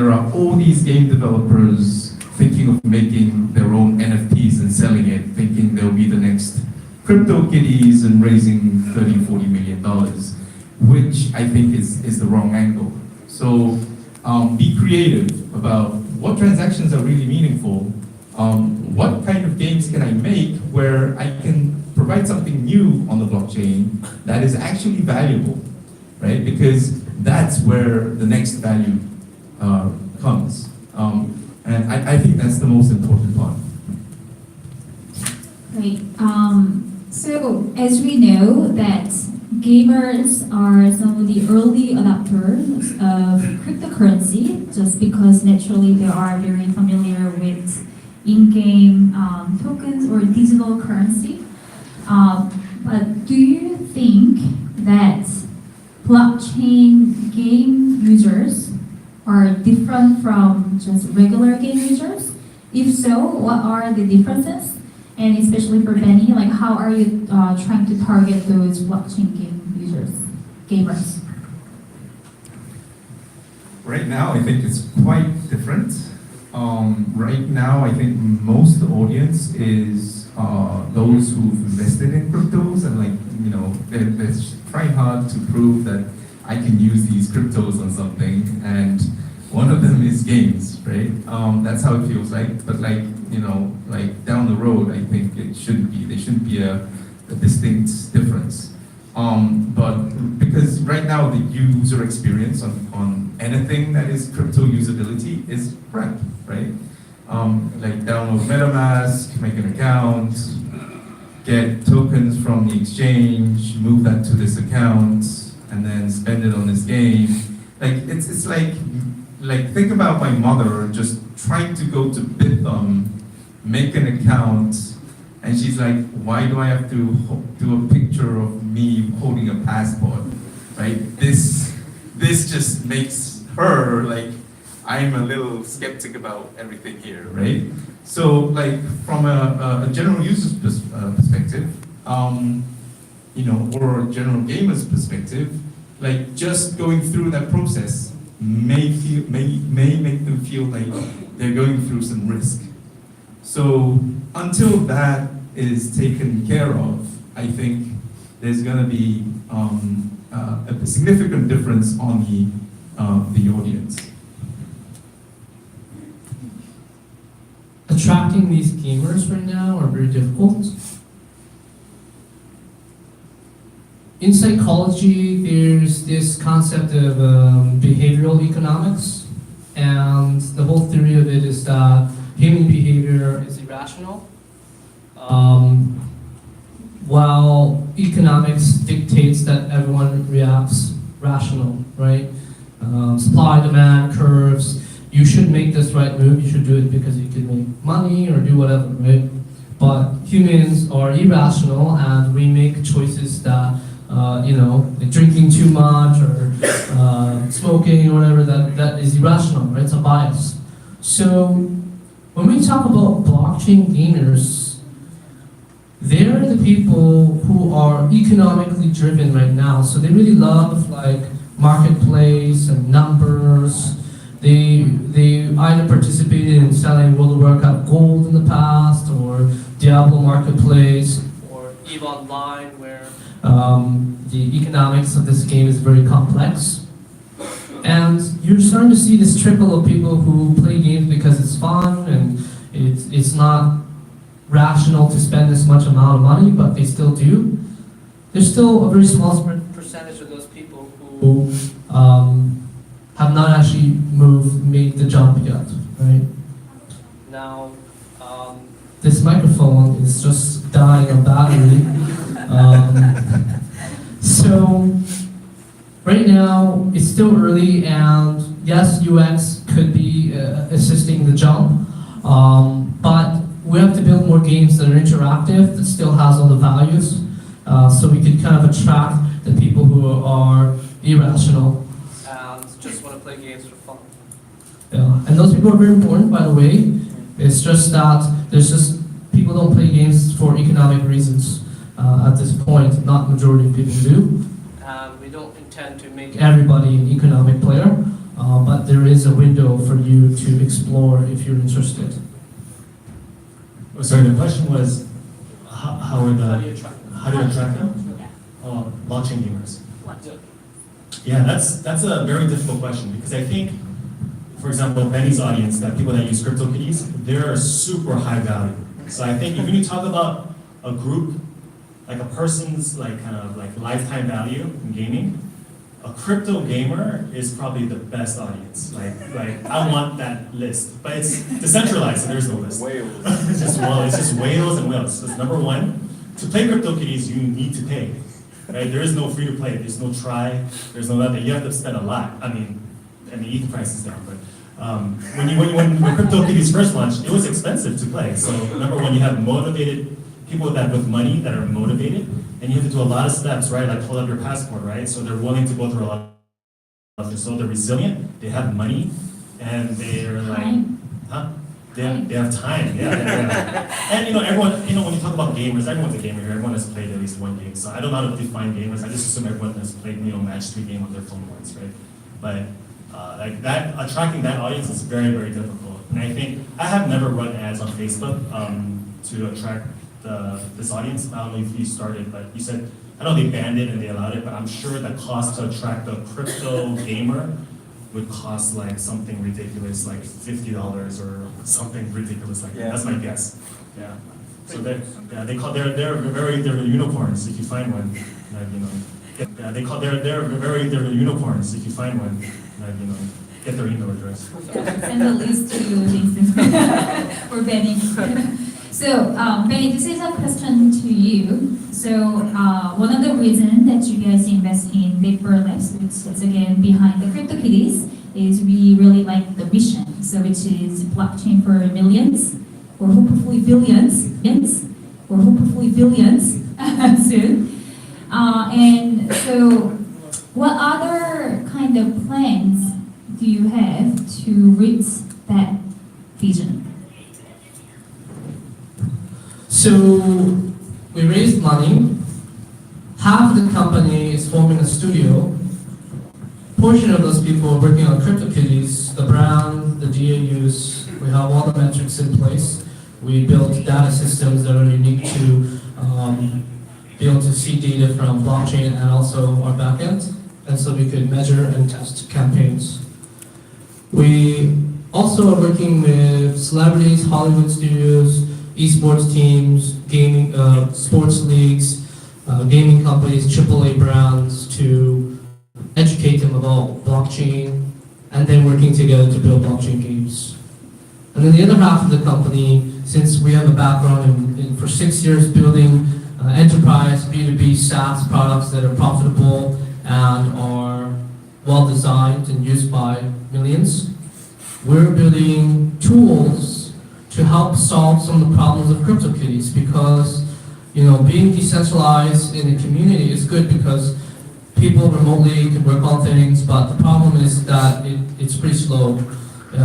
there are all these game developers thinking of making their own NFTs and selling it, thinking they'll be the next CryptoKitties and raising $30-40 million, which I think is the wrong angle. So be creative about what transactions are really meaningful, what kind of games can I make where I can provide something new on the blockchain that is actually valuable, right? Because that's where the next value comes. And I think that's the most important part. Great. So as we know that gamers are some of the early adopters of cryptocurrency, just because naturally they are very familiar with in-game tokens or digital currency. But do you think that blockchain game users are different from just regular game users? If so, what are the differences? And especially for Benny, like how are you trying to target those blockchain game users, gamers? Right now, I think it's quite different. Right now, I think most of the audience is those who've invested in cryptos and they're trying hard to prove that I can use these cryptos on something, and one of them is games, right? That's how it feels like. But down the road, I think it shouldn't be. There shouldn't be a distinct difference. But because right now the user experience on anything that is crypto usability is crap, right? Download MetaMask, make an account, get tokens from the exchange, move that to this account, and then spend it on this game. It's like think about my mother just trying to go to Bithumb, make an account, and she's like, why do I have to do a picture of me holding a passport, right? This just makes her I'm a little skeptic about everything here, right? So from a general user's perspective, or a general gamer's perspective, just going through that process may make them feel like they're going through some risk. So until that is taken care of, I think there's going to be a significant difference on the audience. Attracting these gamers right now are very difficult. In psychology, there's this concept of behavioral economics, and the whole theory of it is that human behavior is irrational, while economics dictates that everyone reacts rational, right? Supply-demand curves. You should make this right move, you should do it because you can make money or do whatever, right? But humans are irrational and we make choices that, like drinking too much or smoking or whatever, that is irrational, right? It's a bias. So when we talk about blockchain gamers, they're the people who are economically driven right now. So they really love marketplace and numbers. They either participated in selling World of Warcraft Gold in the past, or Diablo Marketplace, or EVE Online, where the economics of this game is very complex. And you're starting to see this trickle of people who play games because it's fun and it's not rational to spend this much amount of money, but they still do. There's still a very small percentage of those people who have not actually made the jump yet, right? Now, this microphone is just dying of battery. So, right now, it's still early, and yes, UX could be assisting the jump, but we have to build more games that are interactive, that still has all the values, so we can kind of attract the people who are irrational and just want to play games for fun. Yeah, and those people are very important, by the way. It's just that people don't play games for economic reasons at this point. Not majority of people do. And we don't intend to make everybody an economic player. but there is a window for you to explore if you're interested. Oh, sorry, the question was how do you attract them? Blockchain gamers. Yeah, that's a very difficult question because I think, for example, Benny's audience, that people that use CryptoKitties, they're super high value. So I think if you talk about a group, like a person's like kind of like lifetime value in gaming, a crypto gamer is probably the best audience. Like I want that list, but it's decentralized, so there's no list. It's just whales and whales. So number one, to play CryptoKitties, you need to pay. Right? There is no free to play. There's no try. There's no nothing. You have to spend a lot. I mean, ETH price is down, but when CryptoKitties first launched, it was expensive to play. So number one, you have motivated people with money that are motivated, and you have to do a lot of steps, right? Like pull up your passport, right? So they're willing to go through a lot of stuff. So they're resilient. They have money, and they're like, They have time, yeah. And everyone, when you talk about gamers, everyone's a gamer here. Everyone has played at least one game. So I don't know how to define gamers. I just assume everyone has played, match 3 game on their phone once, right? But like that, attracting that audience is very, very difficult. And I think I have never run ads on Facebook to attract this audience. I don't know if you started, but you said I know they banned it and they allowed it, but I'm sure the cost to attract a crypto gamer would cost like something ridiculous, like $50 or something ridiculous like that. That's my guess. Yeah. So they're unicorns if you find one. They're unicorns if you find one. Get their email address. Send the list to LinkedIn for Benny. So Benny, this is a question to you. So one of the reasons that you guys invest in Big Bird Labs, which is again behind the CryptoKitties, is we really like the mission. So which is blockchain for millions, or hopefully billions, soon. And so, what other kind of plans do you have to reach that vision? So we raised money. Half the company is forming a studio. Portion of those people are working on CryptoKitties, the brand, the DAUs. We have all the metrics in place. We built data systems that are unique to be able to see data from blockchain and also our backend, and so we could measure and test campaigns. We also are working with celebrities, Hollywood studios, esports teams, gaming, sports leagues, gaming companies, AAA brands to educate them about blockchain, and then working together to build blockchain games. And then the other half of the company, since we have a background in for 6 years building enterprise B2B SaaS products that are profitable and are well designed and used by millions, we're building tools to help solve some of the problems of CryptoKitties, because being decentralized in a community is good because people remotely can work on things, but the problem is that it's pretty slow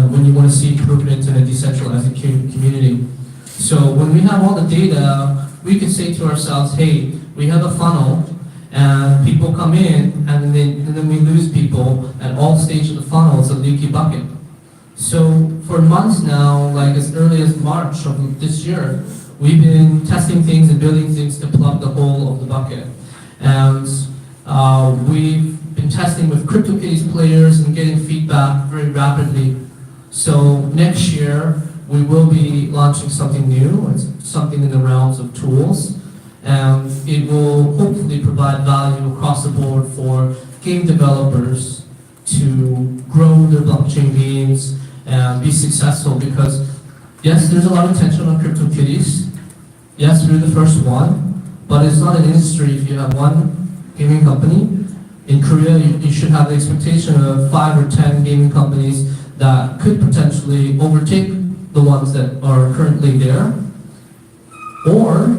when you want to see improvement in a decentralized community. So when we have all the data, we can say to ourselves, hey, we have a funnel, and people come in, and then we lose people at all stages of the funnel. It's a leaky bucket. So for months now, like as early as March of this year, we've been testing things and building things to plug the hole of the bucket. And we've been testing with CryptoKitties players and getting feedback very rapidly. So next year, we will be launching something new. It's something in the realms of tools. And it will hopefully provide value across the board for game developers to grow their blockchain games and be successful, because yes, there's a lot of attention on CryptoKitties. Yes, we're the first one, but it's not an industry. If you have one gaming company, in Korea, you should have the expectation of 5 or 10 gaming companies that could potentially overtake the ones that are currently there. Or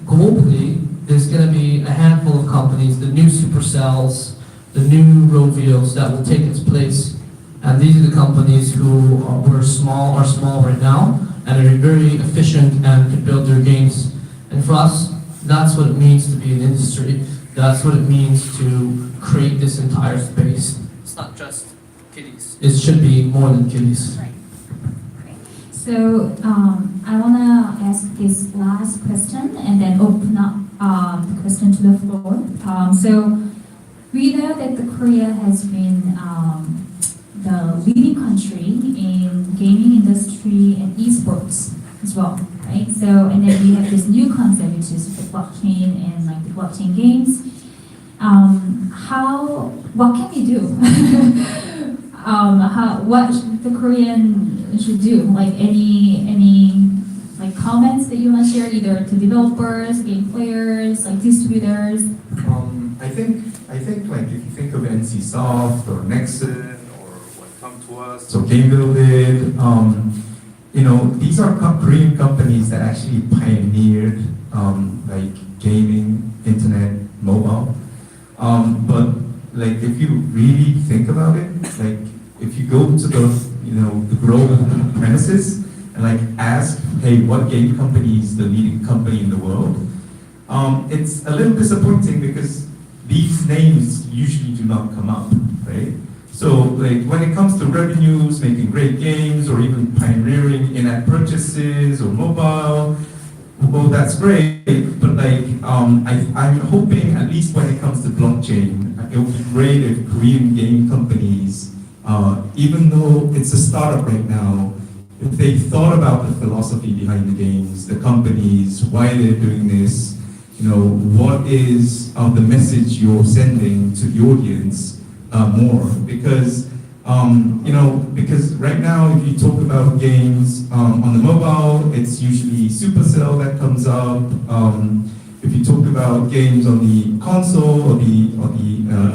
globally, there's going to be a handful of companies, the new Supercells, the new Rovios, that will take its place. And these are the companies who are small right now and are very efficient and can build their games. And for us, that's what it means to be an industry. That's what it means to create this entire space. It's not just kitties. it should be more than kitties. So I want to ask this last question and then open up the question to the floor. So we know that the Korea has been the leading country in gaming industry and esports as well, right? So and then we have this new concept which is the blockchain and like the blockchain games. What can we do? What the Korean should do? Like any like comments that you want to share either to developers, game players, like distributors? I think like if you think of NCSoft or Nexon or what Come to Us or Game Builded, you know, these are Korean companies that actually pioneered like gaming, internet, mobile. But like if you really think about it, like if you go to the global premises and like ask, hey, what game company is the leading company in the world? It's a little disappointing because these names usually do not come up, right? So like when it comes to revenues, making great games, or even pioneering in-app purchases or mobile, well, that's great, but like I'm hoping at least when it comes to blockchain, it would be great if Korean game companies, even though it's a startup right now, if they thought about the philosophy behind the games, the companies, why they're doing this, you know, what is the message you're sending to the audience more, because because right now, if you talk about games on the mobile, it's usually Supercell that comes up. If you talk about games on the console or the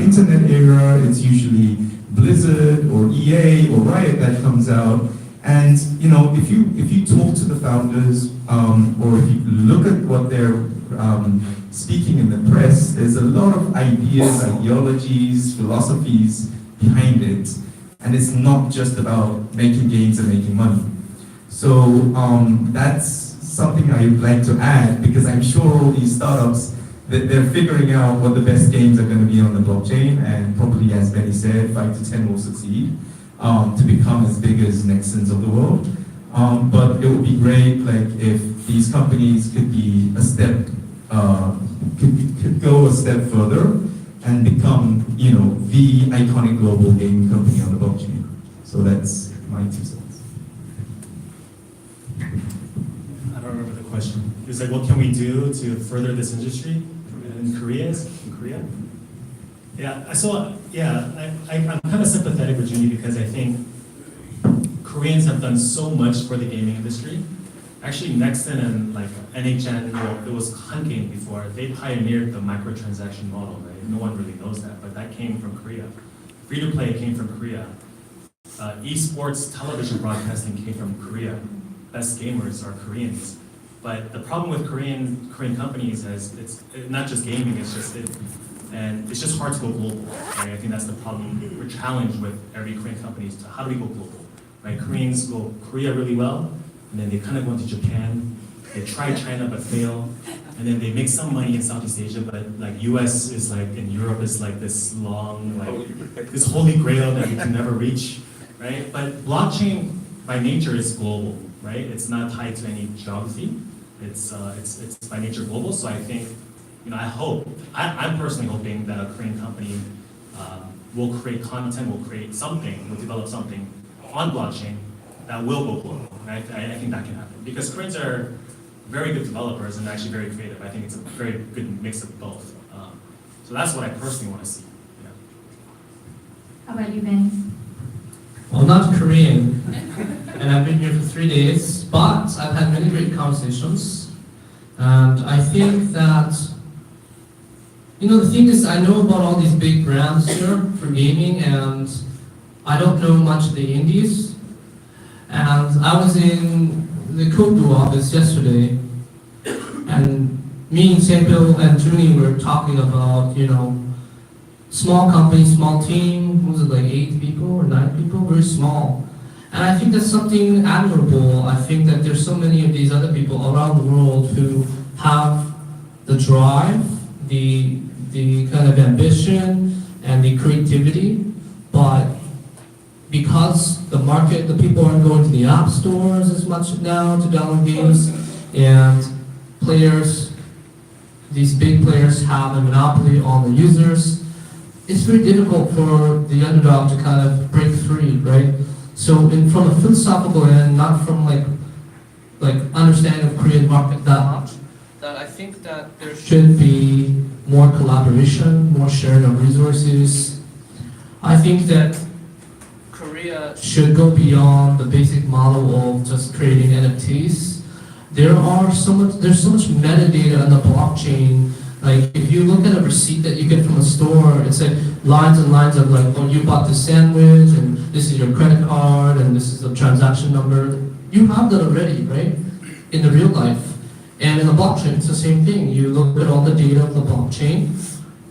internet era, it's usually Blizzard or EA or Riot that comes out. And you know, if you talk to the founders or if you look at what they're speaking in the press, there's a lot of ideas, ideologies, philosophies behind it. And it's not just about making games and making money. So that's something I would like to add, because I'm sure all these startups, they're figuring out what the best games are going to be on the blockchain, and probably, as Benny said, 5 to 10 will succeed to become as big as Nexons of the world. But it would be great, like, if these companies could be a step, could go a step further and become, you know, the iconic global gaming company on the blockchain. So that's my 2 cents. I don't remember the question. It was like, what can we do to further this industry in Korea? Yeah, I'm kind of sympathetic with Junie, because I think Koreans have done so much for the gaming industry. Actually, Nexon and like NHN, well, it was Hun Game before, they pioneered the microtransaction model, right? No one really knows that, but that came from Korea. Free-to-play came from Korea. Esports television broadcasting came from Korea. Best gamers are Koreans. But the problem with Korean companies is it's not just gaming, it's just hard to go global, right? I think that's the problem. We're challenged with every Korean company to how do we go global, right? Koreans go Korea really well, and then they kind of go into Japan. They try China but fail, and then they make some money in Southeast Asia, but like US is like, in Europe is like this long, like this holy grail that you can never reach, right? But blockchain by nature is global, right? It's not tied to any geography. It's by nature global. So I think, you know, I'm personally hoping that a Korean company will create content, will create something, will develop something on blockchain that will go global. Right? I think that can happen, because Koreans are very good developers and actually very creative. I think it's a very good mix of both. So that's what I personally want to see. Yeah. How about you, Ben? Well, I'm not Korean, and I've been here for 3 days, but I've had many great conversations, and I think that, you know, the thing is, I know about all these big brands here for gaming, and I don't know much of the indies. And I was in the Kobu office yesterday, and me and Samuel and Junie were talking about, you know, small company, small team, was it like 8 people or 9 people? Very small. And I think that's something admirable. I think that there's so many of these other people around the world who have the drive, the kind of ambition and the creativity, but because the market, the people aren't going to the app stores as much now to download games, and players, these big players have a monopoly on the users. It's very difficult for the underdog to kind of break free, right? So from a philosophical end, not from like understanding of Korean market that much, that I think that there should be more collaboration, more sharing of resources. I think that Korea should go beyond the basic model of just creating NFTs. There's so much metadata on the blockchain. Like if you look at a receipt that you get from a store, it's like lines and lines of like, oh, you bought this sandwich, and this is your credit card, and this is the transaction number. You have that already, right? In the real life. And in the blockchain, it's the same thing. You look at all the data of the blockchain.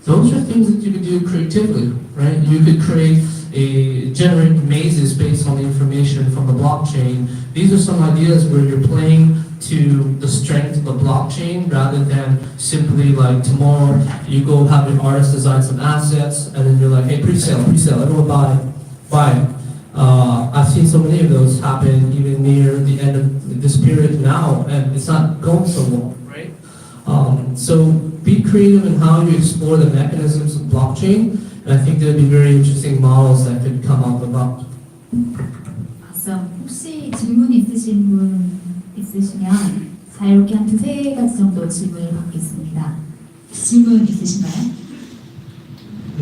Those are things that you could do creatively, right? You could generate mazes based on the information from the blockchain. These are some ideas where you're playing to the strength of the blockchain rather than simply like tomorrow you go have an artist design some assets and then you're like, hey, pre-sale, everyone buy it. I've seen so many of those happen even near the end of this period now, and it's not going so well, right? So be creative in how you explore the mechanisms of blockchain, and I think there'll be very interesting models that could come out about. Awesome. 혹시 질문 있으신 분 있으시면 자유롭게 한 두세 가지 정도 질문을 받겠습니다. 질문 있으신가요?